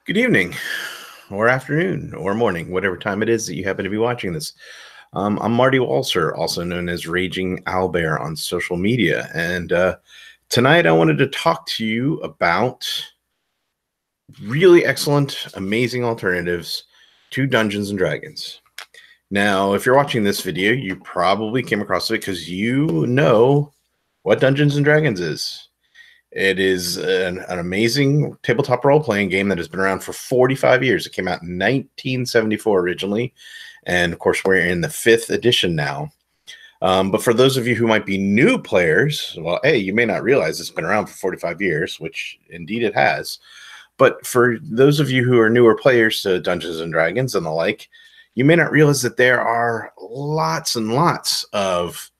Good evening, or afternoon, or morning, whatever time it is that you happen to be watching this. I'm Marty Walser, also known as Raging Owlbear on social media, and tonight I wanted to talk to you about really excellent, amazing alternatives to Dungeons and Dragons. Now, if you're watching this video, you probably came across it because you know what Dungeons and Dragons is. It is an amazing tabletop role-playing game that has been around for 45 years. It came out in 1974 originally, and of course, we're in the 5th edition now. But for those of you who might be new players, well, hey, you may not realize it's been around for 45 years, which indeed it has. But for those of you who are newer players to Dungeons and Dragons and the like, you may not realize that there are lots and lots of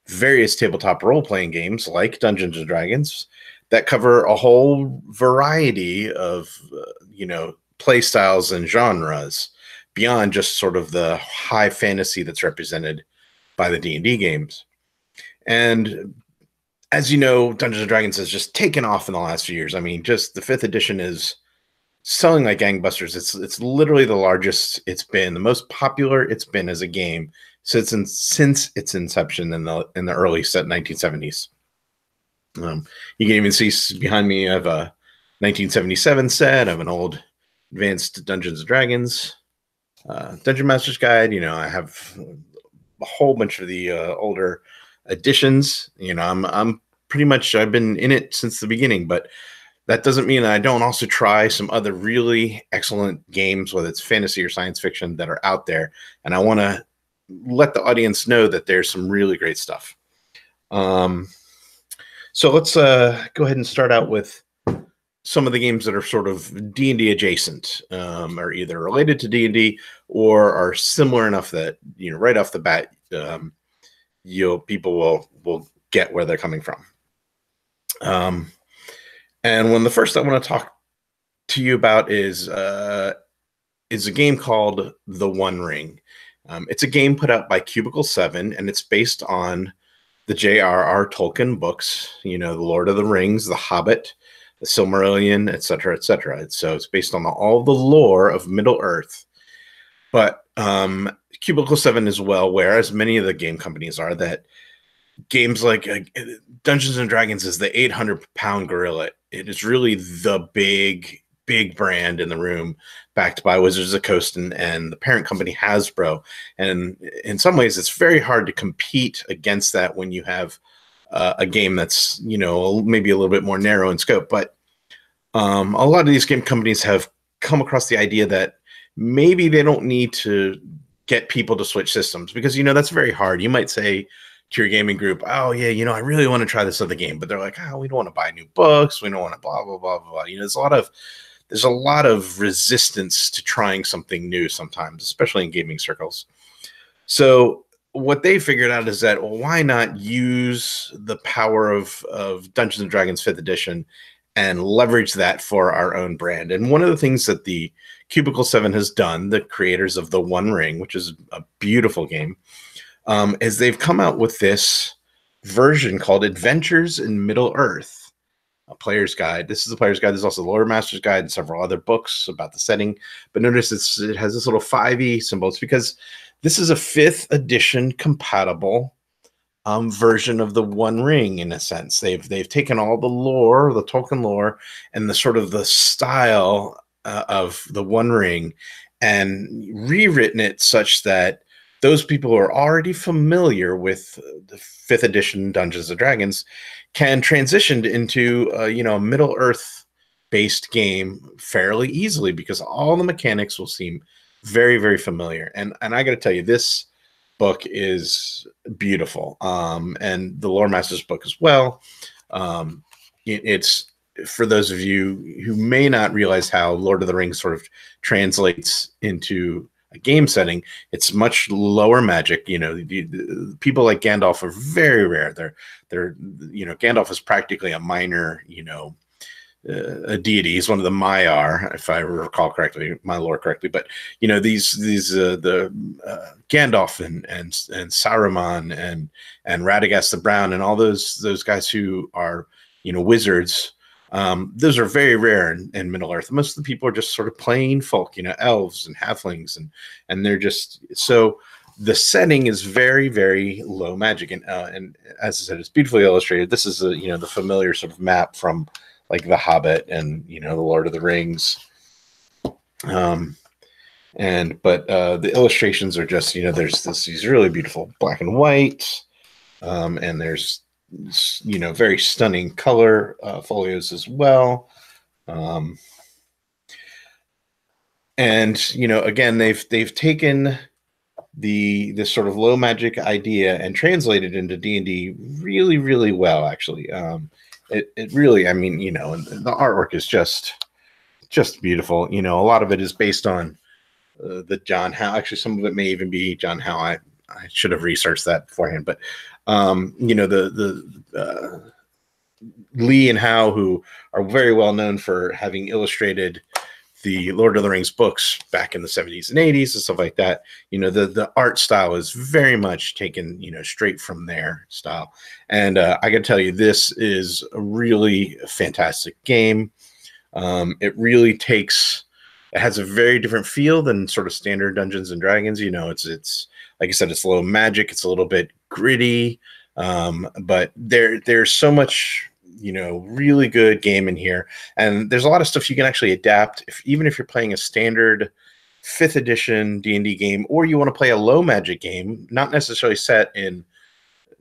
various tabletop role-playing games like Dungeons and Dragons that cover a whole variety of, play styles and genres beyond just sort of the high fantasy that's represented by the D&D games. And as you know, Dungeons and Dragons has just taken off in the last few years. I mean, just the 5th edition is selling like gangbusters. It's literally the largest it's been, the most popular it's been as a game since its inception in the early 1970s. You can even see behind me I have a 1977 set of an old advanced Dungeons and Dragons Dungeon Master's Guide. I have a whole bunch of the older editions. I'm pretty much, I've been in it since the beginning, but that doesn't mean that I don't also try some other really excellent games, whether it's fantasy or science fiction, that are out there. And I want to let the audience know that there's some really great stuff. So let's go ahead and start out with some of the games that are sort of D&D adjacent, are either related to D&D or are similar enough that, right off the bat, people will get where they're coming from. And the first I want to talk to you about is a game called The One Ring. It's a game put out by Cubicle 7, and it's based on the J.R.R. Tolkien books, the Lord of the Rings, The Hobbit, the Silmarillion, etc., etc. So it's based on all the lore of Middle-earth. But Cubicle 7 is well aware, as many of the game companies are, that games like Dungeons and Dragons is the 800-pound gorilla. It is really the big brand in the room, backed by Wizards of the Coast and the parent company Hasbro. And in some ways, it's very hard to compete against that when you have a game that's, maybe a little bit more narrow in scope. But a lot of these game companies have come across the idea that maybe they don't need to get people to switch systems, because, that's very hard. You might say to your gaming group, oh yeah, I really want to try this other game, but they're like, we don't want to buy new books, we don't want to blah blah blah blah. There's a lot of resistance to trying something new sometimes, especially in gaming circles. So what they figured out is that, well, why not use the power of Dungeons and Dragons 5th edition and leverage that for our own brand? And one of the things that the Cubicle 7 has done, the creators of The One Ring, which is a beautiful game, is they've come out with this version called Adventures in Middle-earth, a player's guide. This is a player's guide. There's also the Lore Master's Guide and several other books about the setting. But notice it has this little 5e symbol. It's because this is a 5th edition compatible version of The One Ring, in a sense. They've taken all the lore, the Tolkien lore, and the sort of the style of The One Ring and rewritten it such that those people who are already familiar with the 5th edition Dungeons and Dragons can transition into a Middle-earth based game fairly easily, because all the mechanics will seem very, very familiar. And I got to tell you, this book is beautiful. And the Lore Master's book as well. It's, for those of you who may not realize how Lord of the Rings sort of translates into a game setting, it's much lower magic. People like Gandalf are very rare. They're Gandalf is practically a minor, a deity. He's one of the Maiar, if I recall correctly, my lore correctly. But these Gandalf and Saruman and Radagast the Brown and all those guys who are wizards Those are very rare in Middle Earth. Most of the people are just sort of plain folk, elves and halflings, and they're just so. The setting is very, very low magic, and as I said, it's beautifully illustrated. This is the familiar sort of map from like The Hobbit and the Lord of the Rings. But the illustrations are just there's these really beautiful black and white, and there's very stunning color folios as well. And again, they've taken this sort of low magic idea and translated into D&D really, really well, actually. It really, I mean, and the artwork is just beautiful. A lot of it is based on the John Howe. Actually, some of it may even be John Howe. I should have researched that beforehand, but the Lee and Howe, who are very well known for having illustrated the Lord of the Rings books back in the 70s and 80s and stuff like that. The art style is very much taken, straight from their style. And I got to tell you, this is a really fantastic game. It really it has a very different feel than sort of standard Dungeons and Dragons. It's like I said, it's a little magic. It's a little bit gritty. But there's so much really good game in here, and there's a lot of stuff you can actually adapt even if you're playing a standard 5th edition D&D game, or you want to play a low magic game, not necessarily set in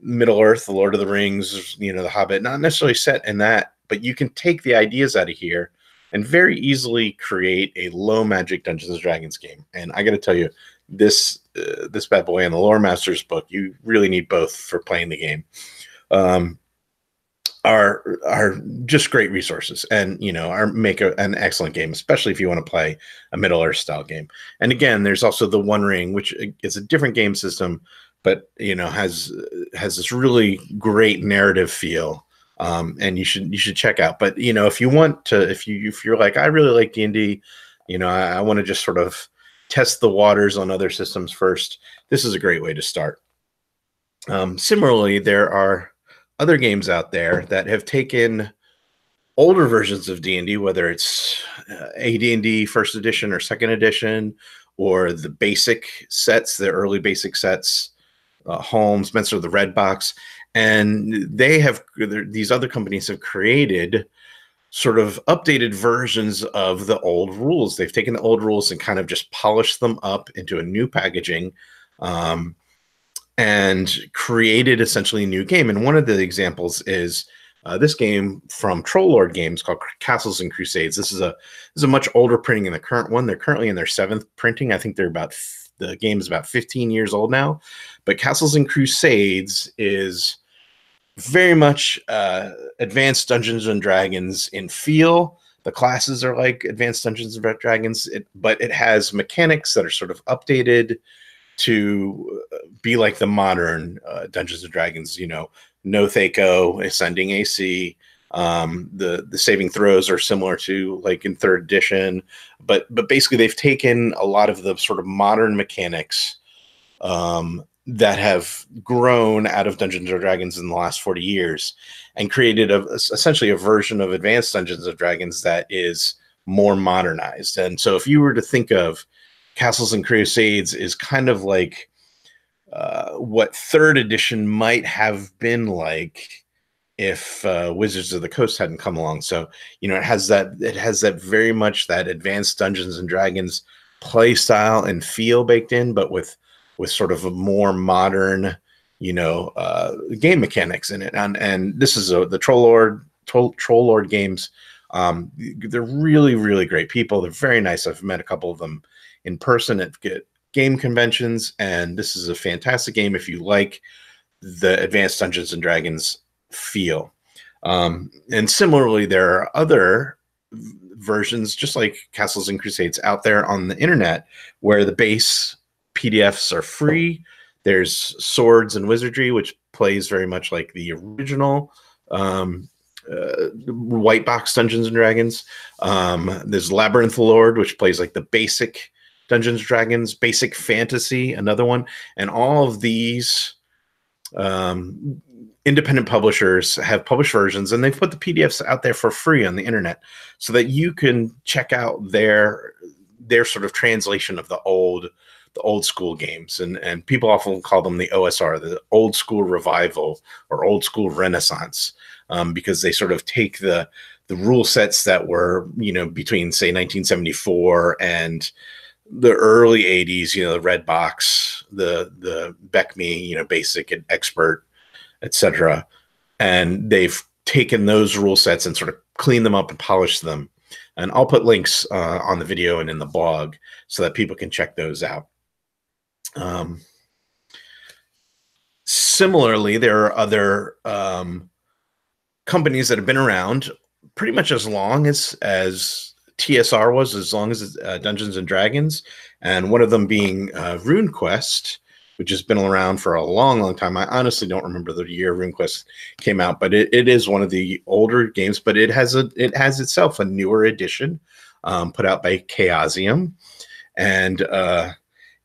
Middle Earth, the Lord of the Rings, the Hobbit, not necessarily set in that, but you can take the ideas out of here and very easily create a low magic Dungeons and Dragons game. And I got to tell you, this bad boy and the Lore Masters book, you really need both for playing the game. Are just great resources, and make an excellent game, especially if you want to play a Middle Earth style game. And again, there's also the One Ring, which is a different game system, but has this really great narrative feel, and you should check out. But if you want to, if you're like, I really like D&D, I want to just sort of test the waters on other systems first, this is a great way to start. Similarly, there are other games out there that have taken older versions of D&D, whether it's AD&D first edition or second edition, or the basic sets, the early basic sets, Holmes, Spencer, the Red Box, and these other companies have created sort of updated versions of the old rules. They've taken the old rules and kind of just polished them up into a new packaging, and created essentially a new game. And one of the examples is this game from Troll Lord Games called Castles and Crusades. This is a much older printing than the current one. They're currently in their 7th printing. I think the game is about 15 years old now. But Castles and Crusades is very much advanced Dungeons and Dragons in feel. The classes are like advanced Dungeons and Dragons, but it has mechanics that are sort of updated to be like the modern Dungeons and Dragons, no Thaco, ascending AC. The saving throws are similar to like in 3rd edition, but basically they've taken a lot of the sort of modern mechanics that have grown out of Dungeons and Dragons in the last 40 years and created essentially a version of Advanced Dungeons and Dragons that is more modernized. And so if you were to think of Castles and Crusades is kind of like what 3rd edition might have been like if Wizards of the Coast hadn't come along. So it has that very much that advanced Dungeons and Dragons play style and feel baked in, but with sort of a more modern game mechanics in it. And this is the Troll Lord Games. They're really, really great people. They're very nice. I've met a couple of them in person at game conventions, and this is a fantastic game if you like the advanced Dungeons and Dragons feel. And similarly, there are other versions, just like Castles and Crusades, out there on the internet where the base PDFs are free. There's Swords and Wizardry, which plays very much like the original white box Dungeons and Dragons. There's Labyrinth Lord, which plays like the basic Dungeons and Dragons, Basic Fantasy, another one. And all of these independent publishers have published versions, and they've put the PDFs out there for free on the internet so that you can check out their sort of translation of the old school games. And people often call them the OSR, the old school revival or old school renaissance, because they sort of take the rule sets that were, you know, between say 1974 and the early 80s, you know, the red box, the BECME, you know, basic and expert, etc. And they've taken those rule sets and sort of cleaned them up and polished them. And I'll put links on the video and in the blog so that people can check those out. Similarly, there are other companies that have been around pretty much as long as TSR was, as long as Dungeons and Dragons, and one of them being Runequest, which has been around for a long, long time. I honestly don't remember the year Runequest came out, but it is one of the older games. But it has itself a newer edition put out by Chaosium, and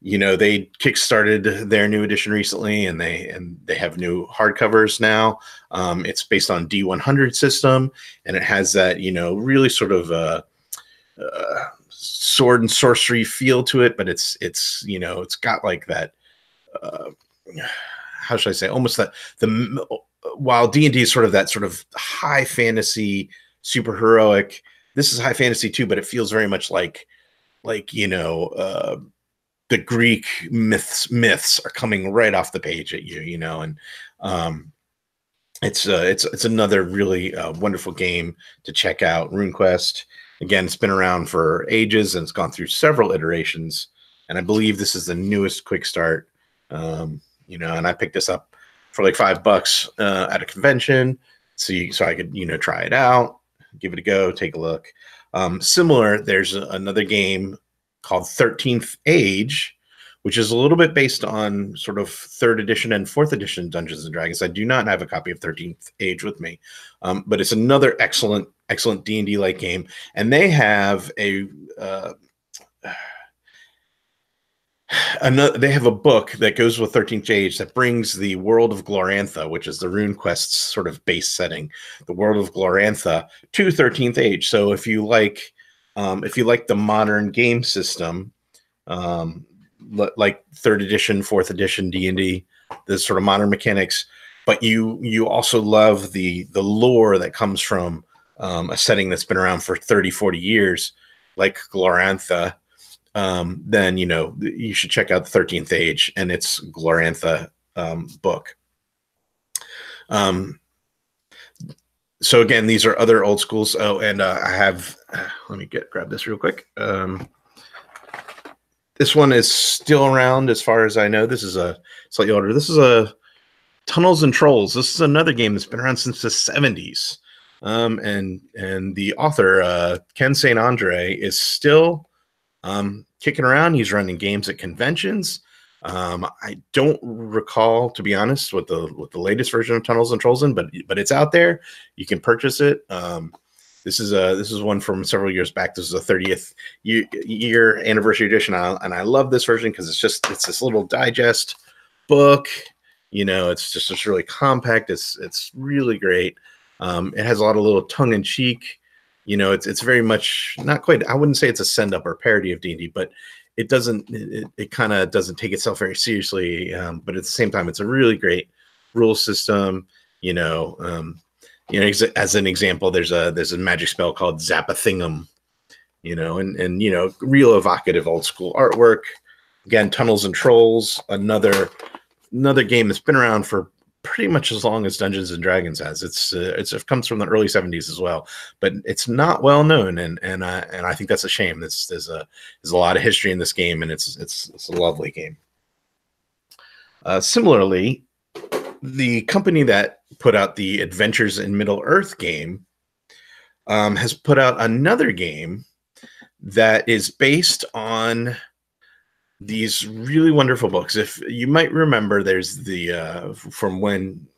you know, they kickstarted their new edition recently, and they have new hardcovers now. It's based on D100 system, and it has that, you know, really sort of sword and sorcery feel to it, but it's you know, it's got like that how should I say, almost that while D&D is sort of that sort of high fantasy, super heroic, this is high fantasy too, but it feels very much like you know, the Greek myths are coming right off the page at you, you know. And it's another really wonderful game to check out. Runequest, again, it's been around for ages, and it's gone through several iterations, and I believe this is the newest quick start. You know, and I picked this up for like $5 at a convention, so I could, you know, try it out, give it a go, take a look. Similar, there's another game called 13th Age, which is a little bit based on sort of 3rd edition and 4th edition Dungeons and Dragons. I do not have a copy of 13th Age with me, but it's another excellent D&D like game, and they have they have a book that goes with 13th Age that brings the world of Glorantha, which is the RuneQuest's sort of base setting, the world of Glorantha, to 13th Age. So if you like the modern game system, like 3rd edition, 4th edition D&D, the sort of modern mechanics, but you also love the lore that comes from a setting that's been around for 30, 40 years, like Glorantha, then, you know, you should check out the 13th Age and its Glorantha book. So again, these are other old schools. Oh, and I have, let me grab this real quick. This one is still around as far as I know. This is a slightly older. This is a Tunnels and Trolls. This is another game that's been around since the 70s. And the author, Ken St. Andre, is still kicking around. He's running games at conventions. I don't recall, to be honest, what the latest version of Tunnels and Trolls in, but it's out there. You can purchase it. This is one from several years back. This is a 30th year anniversary edition, and I love this version because it's this little digest book. You know, it's really compact. It's really great. It has a lot of little tongue in cheek. You know, it's very much not quite. I wouldn't say it's a send up or parody of D&D, but it kind of doesn't take itself very seriously. But at the same time, it's a really great rule system. You know, as an example, there's a magic spell called Zapathingum. You know, and you know, real evocative old school artwork. Again, Tunnels and Trolls, another game that's been around for pretty much as long as Dungeons and Dragons has. It comes from the early 70s as well, but it's not well known, and I think that's a shame. There's a lot of history in this game, and it's a lovely game. Similarly, the company that put out the Adventures in Middle Earth game has put out another game that is based on these really wonderful books. If you might remember, there's the from when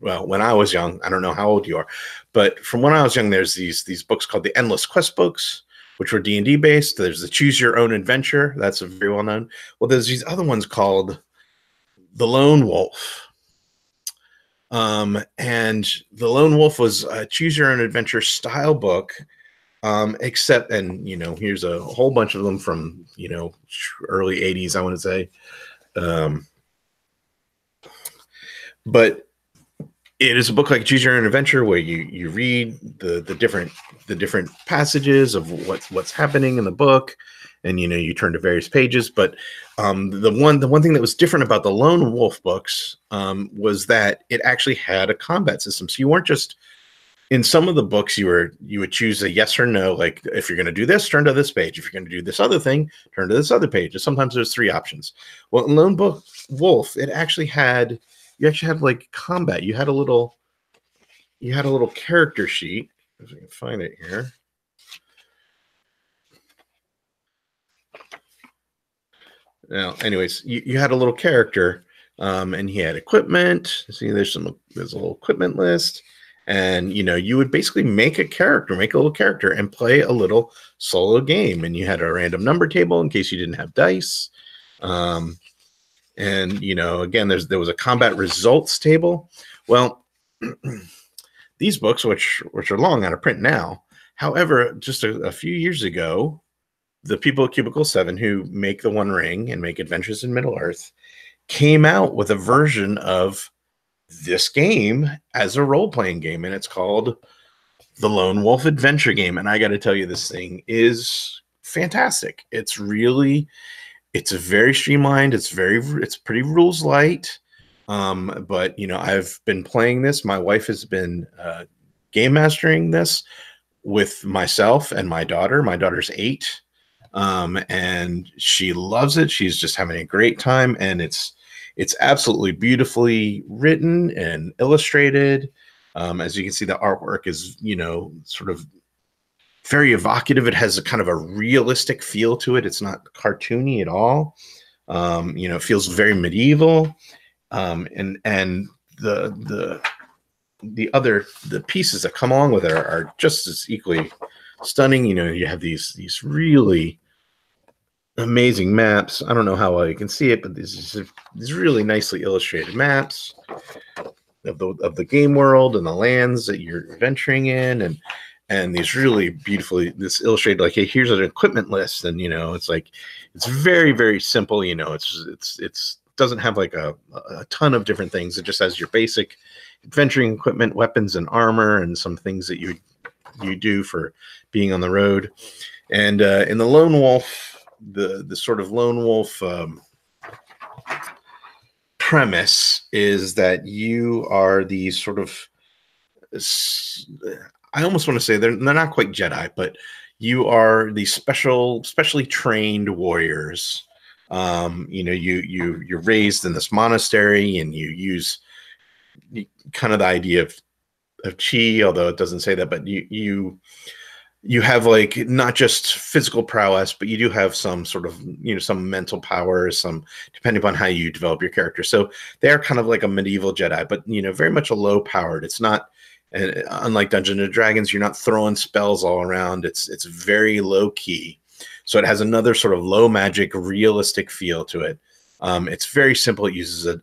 I was young. I don't know how old you are, but from when I was young, there's these books called the Endless Quest books, which were D&D based. There's the Choose Your Own Adventure. That's a very well known. Well, there's these other ones called The Lone Wolf. And the Lone Wolf was a choose your own adventure style book. Except, and here's a whole bunch of them from early 80s, I want to say. But it is a book like Choose Your Own Adventure, where you read the different passages of what's happening in the book, and you turn to various pages. But the one thing that was different about the Lone Wolf books was that it actually had a combat system. So you weren't just, in some of the books you would choose a yes or no, like if you're going to do this, turn to this page. If you're going to do this other thing, turn to this other page. And sometimes there's 3 options. Well, in Lone Wolf, you actually had like combat. You had a little character sheet. If I can find it here. Now, anyways, you had a little character, and he had equipment. See, there's a little equipment list, and you would basically make a little character, and play a little solo game. And you had a random number table in case you didn't have dice. And again, there was a combat results table. Well, these books, which are long out of print now, however, just a few years ago, the people at Cubicle 7 who make the One Ring and make Adventures in Middle-earth came out with a version of this game as a role-playing game, and it's called the Lone Wolf Adventure Game. And I got to tell you, this thing is fantastic. It's very streamlined. It's pretty rules light. But I've been playing this. My wife has been game mastering this with myself and my daughter. My daughter's 8. And she loves it. She's just having a great time, and it's absolutely beautifully written and illustrated. As you can see, the artwork is, sort of very evocative. It has a kind of a realistic feel to it. It's not cartoony at all. It feels very medieval. And the pieces that come along with it are just as equally stunning. You have these really amazing maps. I don't know how well you can see it, but these really nicely illustrated maps of the game world and the lands that you're venturing in, and these really beautifully illustrated, like, hey, here's an equipment list, and it's very, very simple. It's doesn't have like a ton of different things. It just has your basic adventuring equipment, weapons and armor, and some things that you do for being on the road. And in the Lone Wolf, the sort of Lone Wolf premise is that you are these sort of, I almost want to say they're not quite Jedi, but you are these specially trained warriors. You're raised in this monastery, and you use kind of the idea of chi, although it doesn't say that, but you have like not just physical prowess, but you do have some sort of, some mental powers, some, depending upon how you develop your character. So they are kind of like a medieval Jedi, but, very much a low powered. It's not, unlike Dungeons and Dragons, you're not throwing spells all around. It's very low key. So it has another sort of low magic, realistic feel to it. It's very simple. It uses a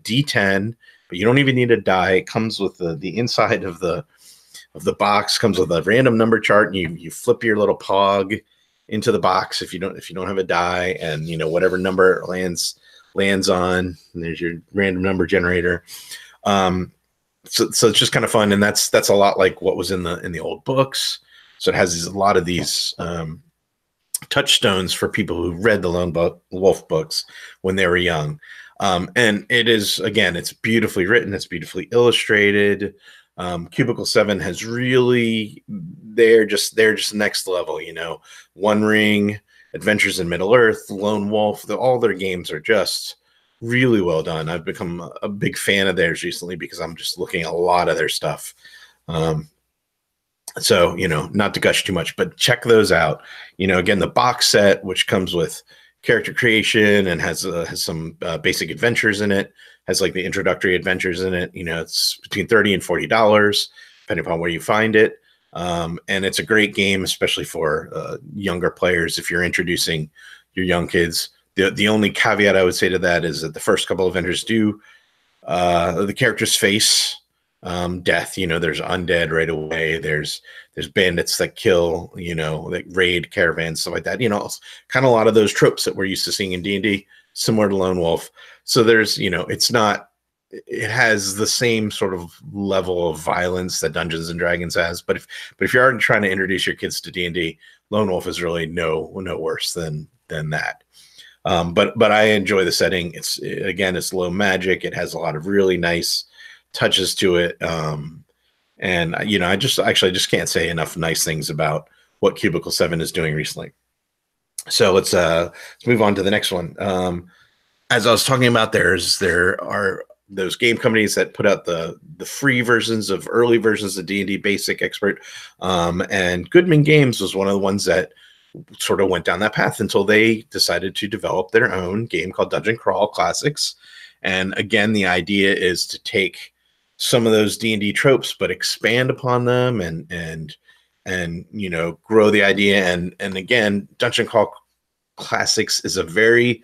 D10, but you don't even need a die. It comes with the inside of the box, comes with a random number chart, and you flip your little pog into the box if you don't have a die, and whatever number it lands on, and there's your random number generator. So it's just kind of fun, and that's a lot like what was in the old books. So it has a lot of these touchstones for people who read the Lone Wolf books when they were young. And it is, again, it's beautifully written, it's beautifully illustrated. Cubicle 7 has really, they're just next level. One Ring, Adventures in Middle-earth, Lone Wolf, all their games are just really well done. I've become a big fan of theirs recently because I'm just looking at a lot of their stuff. So, not to gush too much, but check those out. Again, the box set, which comes with character creation and has some basic adventures in it, has like the introductory adventures in it. It's between $30 and $40, depending upon where you find it. And it's a great game, especially for younger players. If you're introducing your young kids, the only caveat I would say to that is that the first couple of adventures do the characters face death. You know, there's undead right away. There's bandits that kill, you know, that raid caravans, stuff like that. You know, kind of a lot of those tropes that we're used to seeing in D&D, similar to Lone Wolf. So there's, you know, it has the same sort of level of violence that Dungeons and Dragons has. But if you are trying to introduce your kids to D&D, Lone Wolf is really no worse than that. But I enjoy the setting. It's low magic. It has a lot of really nice touches to it. And you know, I just can't say enough nice things about what Cubicle 7 is doing recently. So let's move on to the next one. As I was talking about, there are those game companies that put out the free versions of early versions of D&D Basic Expert, and Goodman Games was one of the ones that sort of went down that path until they decided to develop their own game called Dungeon Crawl Classics. And again, the idea is to take some of those D&D tropes, but expand upon them and you know, grow the idea. And again, Dungeon Crawl Classics is a very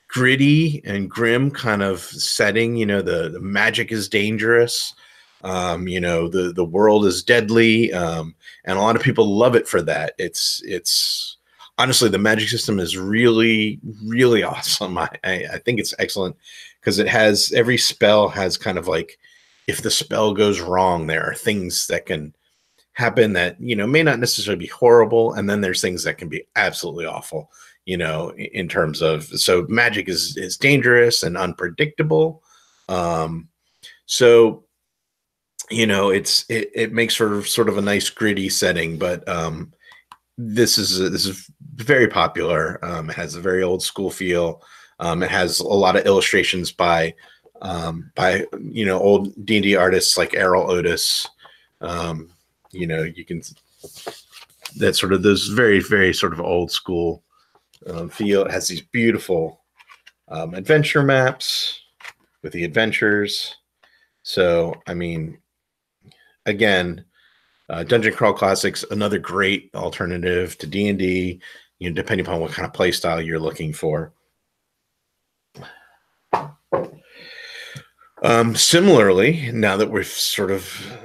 gritty and grim kind of setting. You know, the magic is dangerous. You know, the world is deadly. And a lot of people love it for that. It's honestly, the magic system is really, really awesome. I think it's excellent because it has, every spell has kind of like, if the spell goes wrong, there are things that can happen that, you know, may not necessarily be horrible. And then there's things that can be absolutely awful, you know, in terms of, so magic is dangerous and unpredictable. So, you know, it makes for sort of a nice gritty setting, but this is very popular. It has a very old school feel. It has a lot of illustrations by you know, old D&D artists like Errol Otis. You know, you can, that sort of those very, very sort of old school feel. It has these beautiful adventure maps with the adventures. So, I mean, again, Dungeon Crawl Classics, another great alternative to D&D, you know, depending upon what kind of play style you're looking for. Similarly, now that we're sort of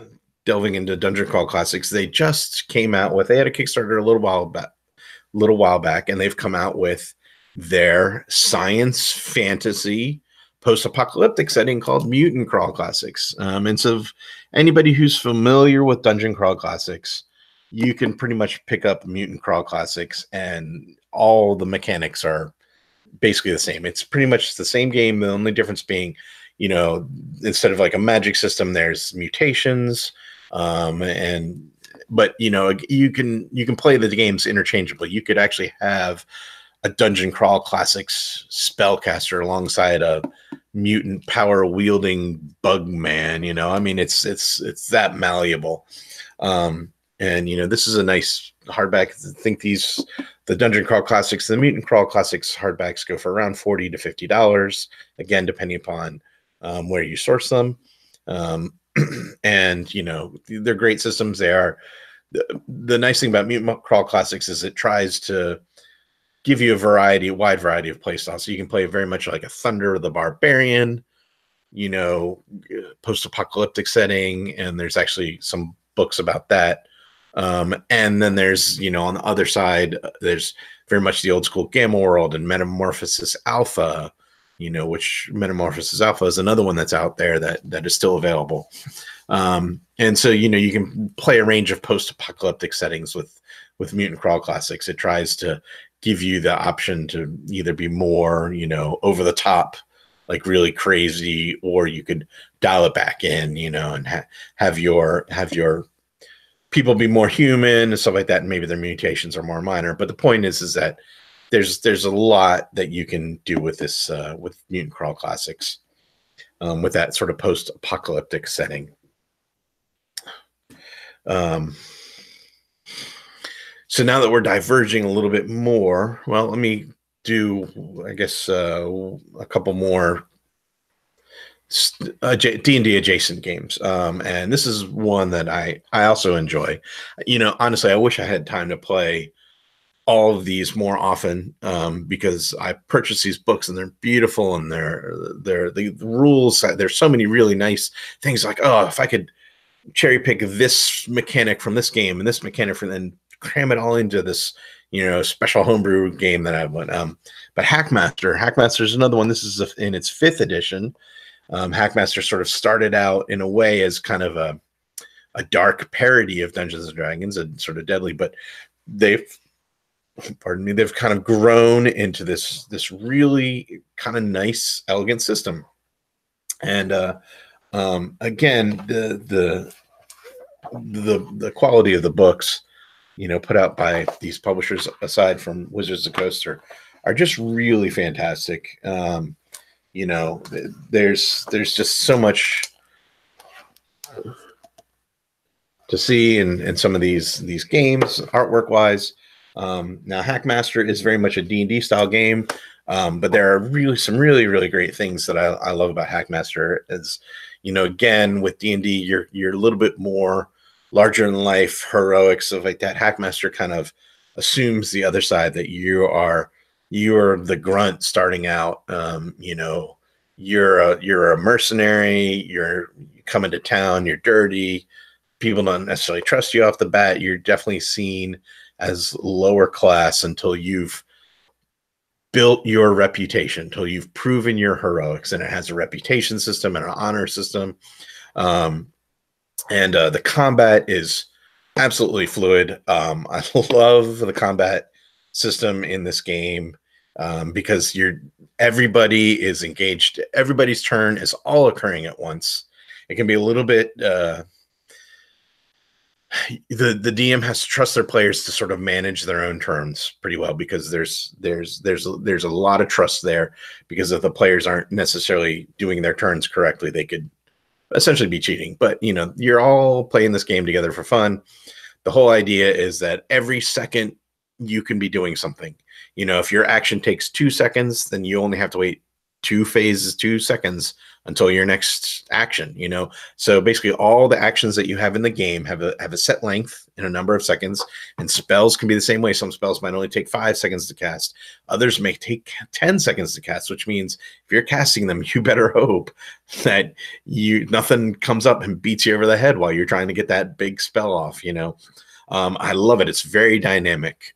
delving into Dungeon Crawl Classics, they just came out with, they had a Kickstarter a little while back, and they've come out with their science fantasy post-apocalyptic setting called Mutant Crawl Classics. And so anybody who's familiar with Dungeon Crawl Classics, you can pretty much pick up Mutant Crawl Classics, and all the mechanics are basically the same. It's pretty much the same game. The only difference being, you know, instead of like a magic system, there's mutations, but you know, you can play the games interchangeably. You could actually have a Dungeon Crawl Classics spellcaster alongside a mutant power wielding bug man. You know, I mean, it's that malleable. And you know, this is a nice hardback. I think the Dungeon Crawl Classics, the Mutant Crawl Classics hardbacks go for around $40 to $50, again, depending upon where you source them. And you know, they're great systems. They are. The nice thing about Mutant Crawl Classics is it tries to give you a wide variety of playstyles. So you can play very much like a Thunder the Barbarian, you know, post-apocalyptic setting, and there's actually some books about that. And then there's, you know, on the other side, there's very much the old school Gamma World and Metamorphosis Alpha, you know, which Metamorphosis Alpha is another one that's out there that is still available. And so, you know, you can play a range of post-apocalyptic settings with Mutant Crawl Classics. It tries to give you the option to either be more, you know, over the top, like really crazy, or you could dial it back in, you know, and have your people be more human and stuff like that. And maybe their mutations are more minor. But the point is that there's a lot that you can do with this, with Mutant Crawl Classics, with that sort of post-apocalyptic setting. So now that we're diverging a little bit more, well, let me do, I guess, a couple more D&D adjacent games. And this is one that I also enjoy. You know, honestly, I wish I had time to play all of these more often because I purchase these books and they're beautiful, and they're the rules. There's so many really nice things, like, oh, if I could cherry pick this mechanic from this game and this mechanic from, then cram it all into this, special homebrew game that I went. But Hackmaster is another one. This is in its 5th edition. Hackmaster sort of started out in a way as kind of a dark parody of Dungeons and Dragons and sort of deadly, but they've kind of grown into this really kind of nice, elegant system. And again, the quality of the books, put out by these publishers, aside from Wizards of the Coast, are just really fantastic. There's just so much to see in some of these games, artwork wise. Now, Hackmaster is very much a D&D style game, but there are some really great things that I love about Hackmaster. As again, with D&D, you're a little bit more larger than life, heroic, stuff like that. Hackmaster kind of assumes the other side, that you're the grunt starting out. You're a mercenary. You're coming to town. You're dirty. People don't necessarily trust you off the bat. You're definitely seen as lower class until you've built your reputation, until you've proven your heroics. And it has a reputation system and an honor system. And the combat is absolutely fluid. I love the combat system in this game because everybody is engaged. Everybody's turn is all occurring at once. It can be a little bit... the DM has to trust their players to sort of manage their own turns pretty well, because there's a lot of trust there, because if the players aren't necessarily doing their turns correctly, they could essentially be cheating. But you're all playing this game together for fun. The whole idea is that every second you can be doing something. If your action takes 2 seconds, then you only have to wait 2 seconds until your next action. So basically all the actions that you have in the game have a set length in a number of seconds, and spells can be the same way. Some spells might only take 5 seconds to cast. Others may take 10 seconds to cast, which means if you're casting them, you better hope that nothing comes up and beats you over the head while you're trying to get that big spell off. I love it. It's very dynamic.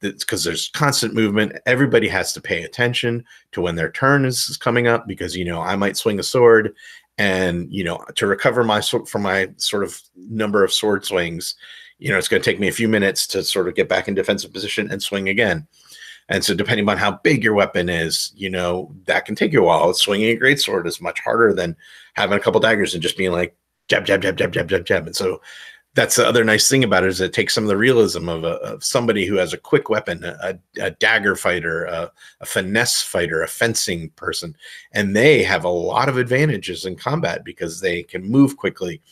Because there's constant movement. Everybody has to pay attention to when their turn is coming up, because I might swing a sword, and to recover from my sort of number of sword swings, it's going to take me a few minutes to sort of get back in defensive position and swing again. And so depending on how big your weapon is, that can take you a while. Swinging a greatsword is much harder than having a couple daggers and just being like jab, jab, jab, jab, jab, jab, jab. And so that's the other nice thing about it, is it takes some of the realism of somebody who has a quick weapon, a dagger fighter, a finesse fighter, a fencing person, and they have a lot of advantages in combat because they can move quickly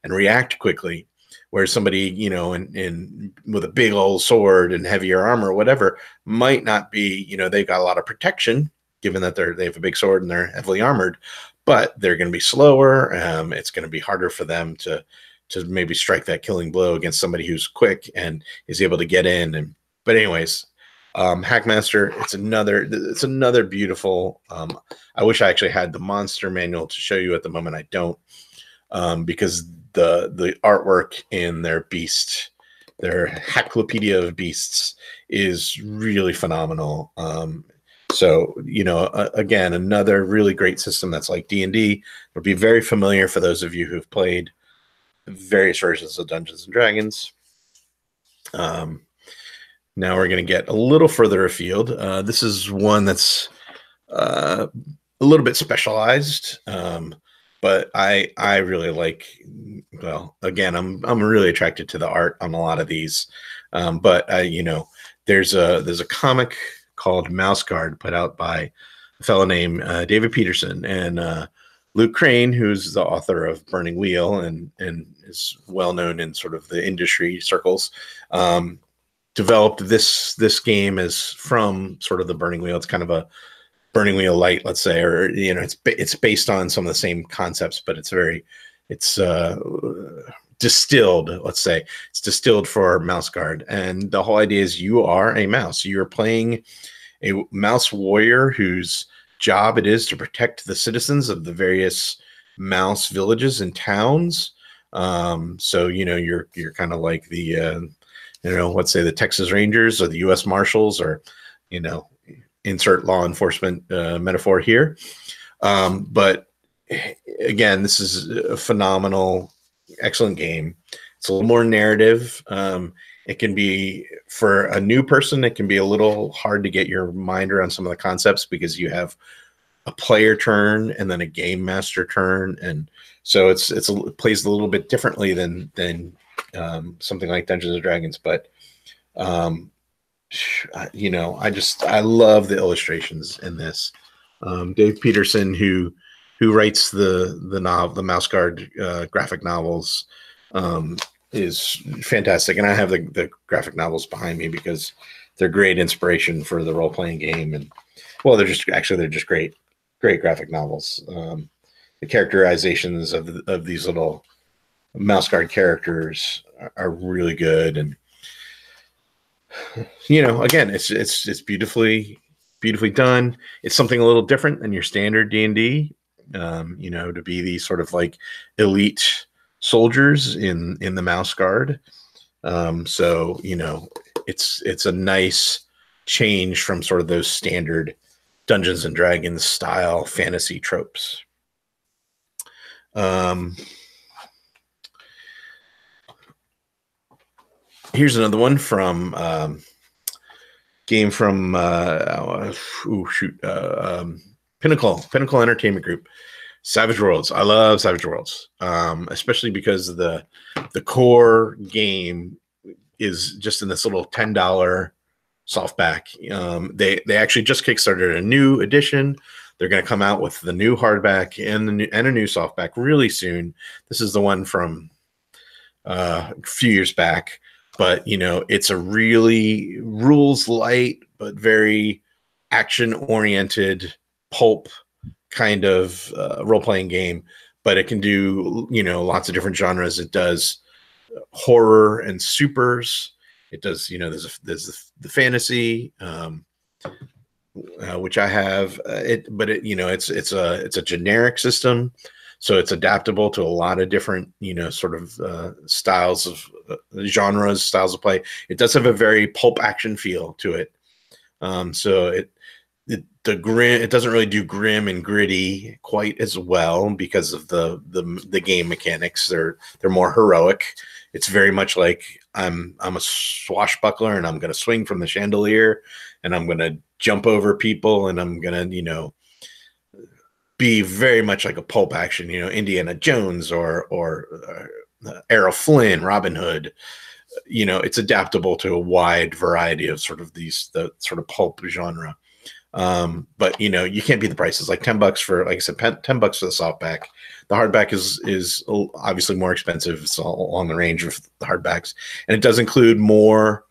and react quickly. Whereas somebody, in with a big old sword and heavier armor or whatever, might not be, they've got a lot of protection, given that they have a big sword and they're heavily armored, but they're going to be slower. It's going to be harder for them to maybe strike that killing blow against somebody who's quick and is able to get in. But anyways, Hackmaster, it's another beautiful. I wish I actually had the monster manual to show you at the moment. I don't, because the artwork in their Hacklopedia of Beasts is really phenomenal. So, again, another really great system that's like D&D. It'll be very familiar for those of you who've played various versions of Dungeons and Dragons. Now we're going to get a little further afield. This is one that's a little bit specialized, but I really like. Well, again, I'm really attracted to the art on a lot of these, but there's a comic called Mouse Guard put out by a fellow named David Peterson, and Luke Crane, who's the author of Burning Wheel and is well known in sort of the industry circles, developed this game as from sort of the Burning Wheel. It's kind of a Burning Wheel light, let's say, or it's based on some of the same concepts, but it's distilled, let's say. It's distilled for Mouse Guard. And the whole idea is you are a mouse. You're playing a mouse warrior whose job it is to protect the citizens of the various mouse villages and towns. So, you know, you're kind of like the, you know, let's say the Texas Rangers or the U.S. Marshals, or, you know, insert law enforcement metaphor here. But again, this is a phenomenal, excellent game. It's a little more narrative. It can be, for a new person, it can be a little hard to get your mind around some of the concepts, because you have a player turn and then a game master turn, and so it plays a little bit differently than something like Dungeons and Dragons. But you know, I love the illustrations in this. Dave Peterson, who writes the Mouse Guard graphic novels, is fantastic. And I have the graphic novels behind me because they're great inspiration for the role-playing game. And well, they're just great graphic novels. The characterizations of these little Mouse Guard characters are really good. And you know, again, it's beautifully done. It's something a little different than your standard D&D. You know, to be these sort of like elite soldiers in the Mouse Guard. So, you know, it's a nice change from sort of those standard Dungeons and Dragons style fantasy tropes. Here's another one from game from Pinnacle Entertainment Group. Savage Worlds. I love Savage Worlds, especially because the core game is just in this little $10 softback. They actually just kickstarted a new edition. They're going to come out with the new hardback and a new softback really soon. This is the one from a few years back, but you know, it's a really rules light but very action oriented pulp kind of role-playing game. But it can do, you know, lots of different genres. It does horror and supers. It does, you know, there's the fantasy, which I have. You know, it's a generic system, so it's adaptable to a lot of different, you know, sort of styles of genres, styles of play. It does have a very pulp action feel to it. So it doesn't really do grim and gritty quite as well because of the game mechanics. They're more heroic. It's very much like I'm a swashbuckler and I'm going to swing from the chandelier and I'm going to jump over people and I'm going to, you know, be very much like a pulp action, you know, Indiana Jones or Errol Flynn, Robin Hood. You know, it's adaptable to a wide variety of sort of the sort of pulp genre. But you know, you can't beat the prices. Like $10 for, like I said, $10 for the softback. The hardback is obviously more expensive. It's all on the range of the hardbacks, and it does include more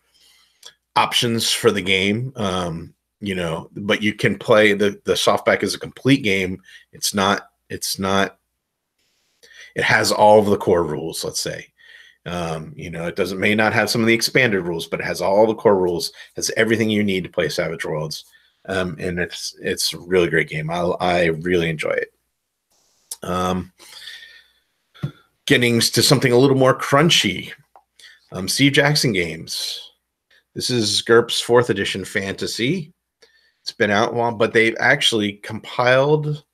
options for the game. You know, but you can play the softback as a complete game. It has all of the core rules, let's say. You know, it may not have some of the expanded rules, but it has all the core rules, has everything you need to play Savage Worlds. And it's a really great game. I really enjoy it. Getting to something a little more crunchy. Steve Jackson Games. This is GURPS 4th edition fantasy. It's been out a while, but they've actually compiled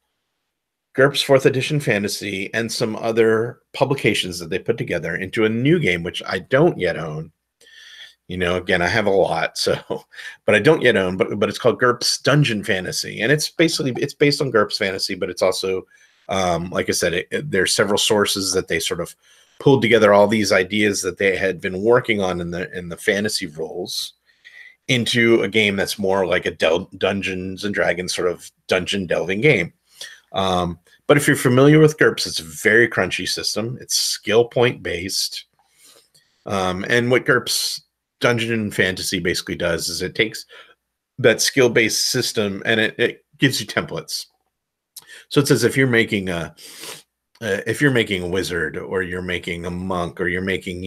GURPS 4th edition fantasy and some other publications that they put together into a new game, which I don't yet own. You know, again, I have a lot, but I don't yet own, but it's called GURPS Dungeon Fantasy. And it's based on GURPS Fantasy, but it's also, like I said, there's several sources that they sort of pulled together all these ideas that they had been working on in the fantasy roles into a game that's more like a Dungeons and Dragons sort of dungeon delving game. But if you're familiar with GURPS, it's a very crunchy system. It's skill point based. And what GURPS Dungeon Fantasy basically does is it takes that skill based system and it gives you templates. So it says if you're making a if you're making a wizard or you're making a monk or you're making,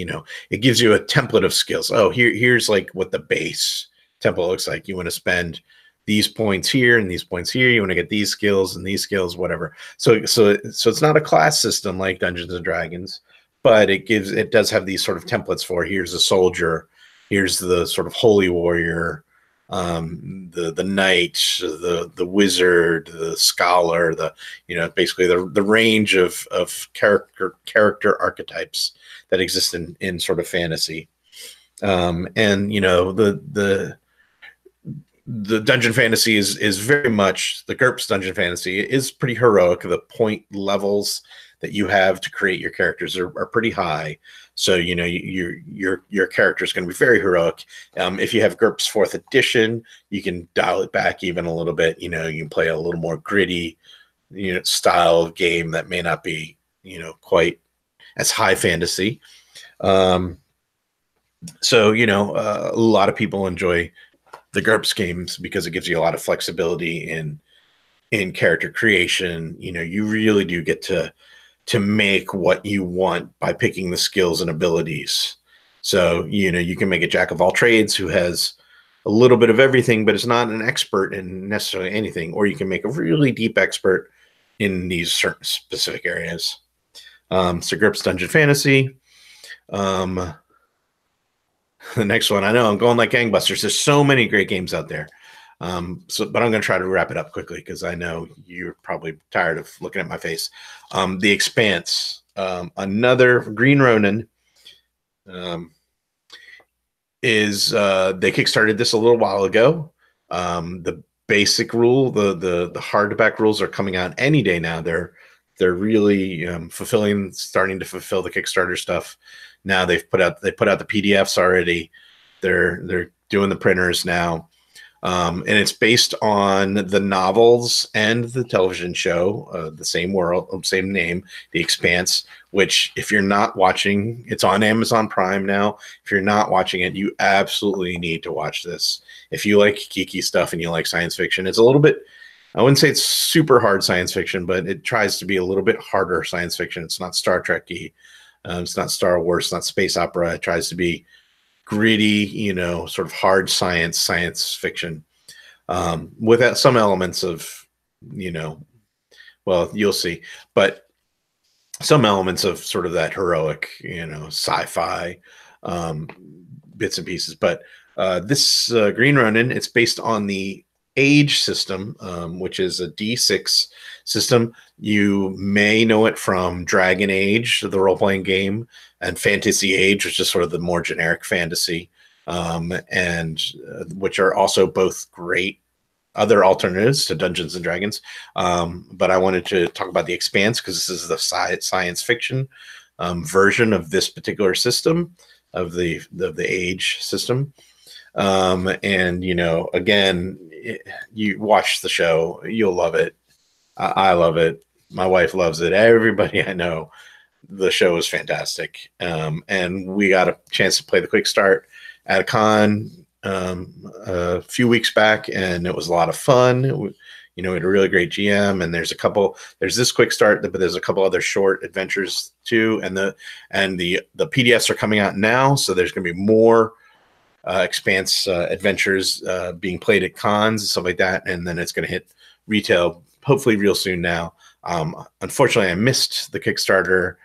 it gives you a template of skills. Oh, here's like what the base template looks like. You want to spend these points here and these points here. You want to get these skills and these skills, whatever. So it's not a class system like Dungeons and Dragons, but it does have these sort of templates for here's a soldier, here's the sort of holy warrior, the knight, the wizard, the scholar, basically the range of character archetypes that exist in sort of fantasy. And the dungeon fantasy is very much the GURPS dungeon fantasy is pretty heroic. The point levels that you have to create your characters are pretty high. So, your character is going to be very heroic. If you have GURPS 4th edition, you can dial it back even a little bit. You can play a little more gritty, style of game that may not be, quite as high fantasy. So, a lot of people enjoy the GURPS games because it gives you a lot of flexibility in character creation. You really do get to make what you want by picking the skills and abilities. So, you can make a jack of all trades who has a little bit of everything, but is not an expert in necessarily anything. Or you can make a really deep expert in these certain specific areas. So GURPS Dungeon Fantasy. The next one, I know I'm going like gangbusters. There's so many great games out there. But I'm going to try to wrap it up quickly because I know you're probably tired of looking at my face. The Expanse, another Green Ronin, is they kickstarted this a little while ago. The basic rule, the hardback rules are coming out any day now. They're really starting to fulfill the Kickstarter stuff. Now they put out the PDFs already. They're doing the printers now. And it's based on the novels and the television show, the same world, same name, The Expanse, which if you're not watching, it's on Amazon Prime now. If you're not watching it, you absolutely need to watch this. If you like geeky stuff and you like science fiction, it's a little bit, I wouldn't say it's super hard science fiction, but it tries to be a little bit harder science fiction. It's not Star Trek-y. It's not Star Wars. It's not space opera. It tries to be gritty, sort of hard science fiction, with some elements of, well, you'll see, but some elements of sort of that heroic, sci-fi bits and pieces. But this Green Ronin, it's based on the Age system, which is a D6 system. You may know it from Dragon Age, the role-playing game, and Fantasy Age, which is sort of the more generic fantasy, and which are also both great other alternatives to Dungeons and Dragons. But I wanted to talk about the Expanse because this is the science fiction version of this particular system, of the Age system. And again, you watch the show, you'll love it. I love it. My wife loves it. Everybody I know, the show is fantastic. And we got a chance to play the quick start at a con a few weeks back, and it was a lot of fun. We had a really great GM, and there's this quick start, but there's a couple other short adventures too. And the PDFs are coming out now, so there's going to be more Expanse adventures being played at cons and stuff like that, and then it's going to hit retail hopefully real soon now. Unfortunately, I missed the Kickstarter,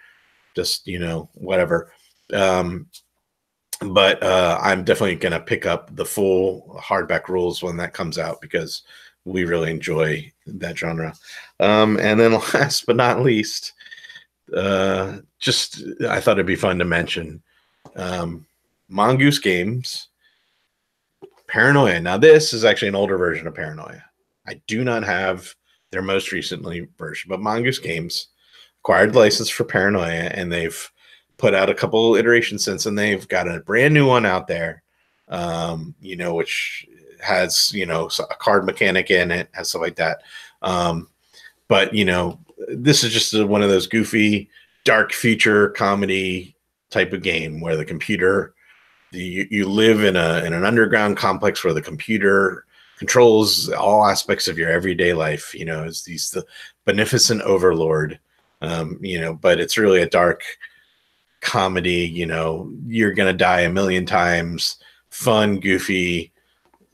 just whatever. But I'm definitely going to pick up the full hardback rules when that comes out because we really enjoy that genre. And then last but not least, I thought it'd be fun to mention Mongoose Games, Paranoia. Now, this is actually an older version of Paranoia. I do not have their most recently version, but Mongoose Games acquired the license for Paranoia, and they've put out a couple iterations since, and they've got a brand new one out there, which has, a card mechanic in it, has stuff like that. But, this is just one of those goofy, dark future comedy type of game where the computer, you live in an underground complex where the computer controls all aspects of your everyday life. It's the beneficent overlord. You know, but it's really a dark comedy. You know, you're gonna die a million times. Fun, goofy,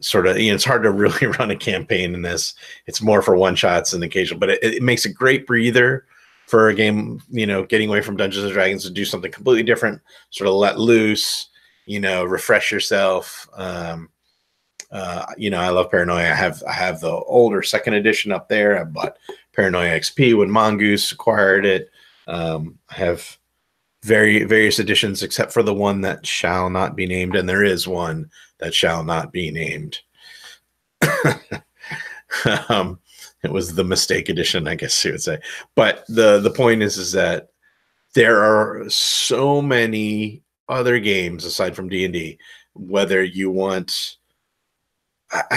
sort of. You know, it's hard to really run a campaign in this. It's more for one shots and occasional, but it makes a great breather for a game. You know, getting away from Dungeons and Dragons to do something completely different. Sort of let loose. You know, refresh yourself. You know, I love Paranoia. I have the older second edition up there. I bought Paranoia XP when Mongoose acquired it. I have various editions, except for the one that shall not be named, and there is one that shall not be named. It was the mistake edition, I guess you would say. But the point is that there are so many other games aside from D&D. Whether you want,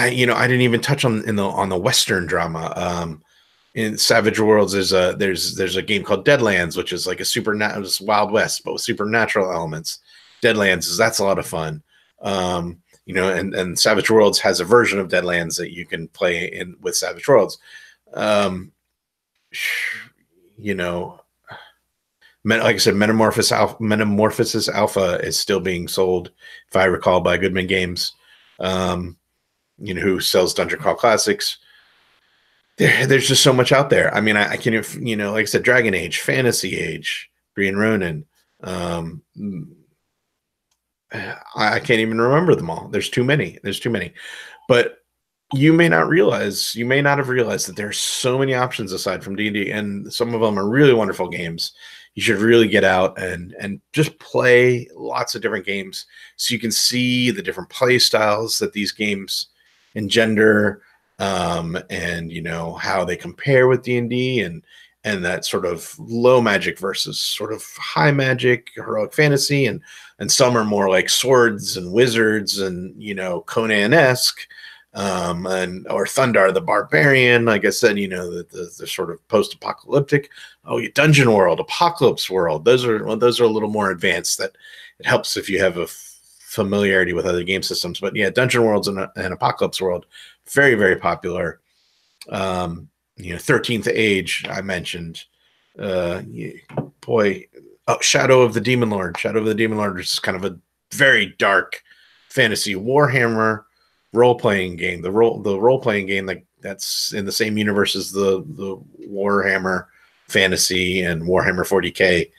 you know, I didn't even touch on the Western drama. In Savage Worlds, there's a game called Deadlands, which is like a supernatural Wild West, but with supernatural elements. Deadlands that's a lot of fun. You know, and Savage Worlds has a version of Deadlands that you can play in with Savage Worlds. You know, like I said, Metamorphosis Alpha is still being sold, if I recall, by Goodman Games. You know, who sells Dungeon Crawl Classics. There's just so much out there. I mean, I can't, you know, like I said, Dragon Age, Fantasy Age, Brian Ronan. I can't even remember them all. There's too many. But you may not have realized that there's so many options aside from D&D, and some of them are really wonderful games. You should really get out and just play lots of different games so you can see the different play styles that these games engender, and you know how they compare with D&D and that sort of low magic versus sort of high magic, heroic fantasy, and some are more like swords and wizards and, you know, Conan-esque, and or Thundar the Barbarian, like I said, you know, the sort of post-apocalyptic. Oh, Dungeon World, Apocalypse World. Those are a little more advanced. That it helps if you have a familiarity with other game systems. But yeah, Dungeon Worlds and Apocalypse World, very, very popular. You know, 13th Age, I mentioned. Boy, Shadow of the Demon Lord. Shadow of the Demon Lord is kind of a very dark fantasy Warhammer role-playing game. The role-playing game that's in the same universe as the Warhammer Fantasy and Warhammer 40K.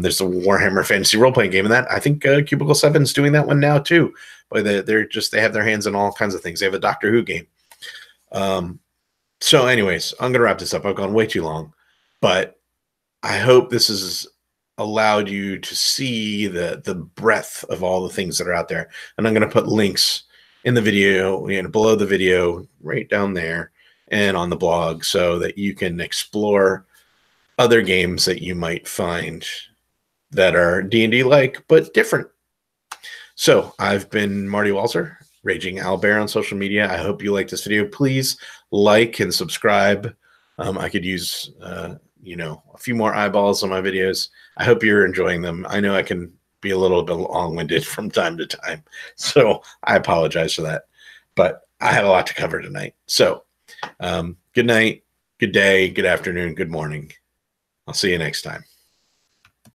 There's a Warhammer Fantasy role-playing game, and that I think Cubicle 7 is doing that one now too. But they have their hands in all kinds of things. They have a Doctor Who game. So anyways, I'm gonna wrap this up. I've gone way too long, but I hope this has allowed you to see the breadth of all the things that are out there. And I'm gonna put links in the video, you know, below the video, right down there, and on the blog, so that you can explore other games that you might find that are D&D like but different. So I've been Marty Walzer, Raging Owlbear on social media. I hope you liked this video. Please like and subscribe. I could use you know, a few more eyeballs on my videos. I hope you're enjoying them. I know I can be a little bit long-winded from time to time, so I apologize for that. But I had a lot to cover tonight. So good night, good day, good afternoon, good morning. I'll see you next time.